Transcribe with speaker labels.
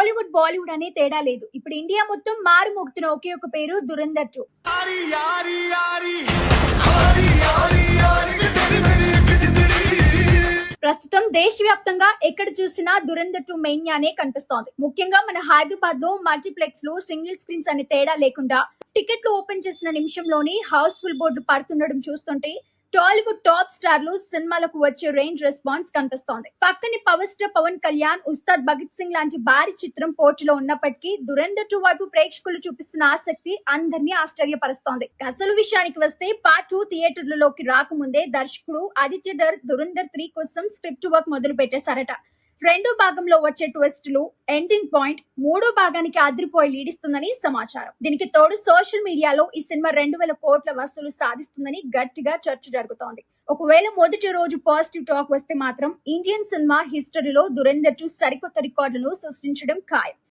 Speaker 1: టాలీవుడ్ బాలీవుడ్ అనే తేడా లేదు. ఇప్పుడు ఇండియా మొత్తం మారుమోగుతున్న ఒకే ఒక పేరు దురంధర్ 2. ప్రస్తుతం దేశవ్యాప్తంగా ఎక్కడ చూసినా దురంధర్ 2 మెయిన్యానే కనిపిస్తోంది. ముఖ్యంగా మన హైదరాబాద్ లో మల్టీప్లెక్స్ లో సింగిల్ స్క్రీన్స్ అనే తేడా లేకుండా టికెట్లు ఓపెన్ చేసిన నిమిషంలోని హౌస్ఫుల్ బోర్డులు పడుతుండడం చూస్తుంటే టాలీవుడ్ టాప్ స్టార్లు సినిమాలకు వచ్చే రేంజ్ రెస్పాన్స్ కనిపిస్తోంది. పక్కనే పవర్ స్టార్ పవన్ కళ్యాణ్, ఉస్తాద్ భగత్ సింగ్ లాంటి భారీ చిత్రం పోటీలో ఉన్నప్పటికీ దురంధర్ 2 వైపు ప్రేక్షకులు చూపిస్తున్న ఆసక్తి అందరినీ ఆశ్చర్యపరుస్తోంది. అసలు విషయానికి వస్తే పార్ట్ 2 థియేటర్లలోకి రాకముందే దర్శకుడు ఆదిత్య దురంధర్ 3 కోసం స్క్రిప్ట్ వర్క్ మొదలు పెట్టేశారట. రెండో భాగంలో వచ్చే ట్విస్టులు, ఎండింగ్ పాయింట్ మూడో భాగానికి అదిరిపోయి లీడిస్తుందని సమాచారం. దీనికి తోడు సోషల్ మీడియాలో ఈ సినిమా 2,000 కోట్ల వసూలు సాధిస్తుందని గట్టిగా చర్చ జరుగుతోంది. ఒకవేళ మొదటి రోజు పాజిటివ్ టాక్ వస్తే మాత్రం ఇండియన్ సినిమా హిస్టరీలో దురంధర్ 2 సరికొత్త రికార్డులను సృష్టించడం ఖాయం.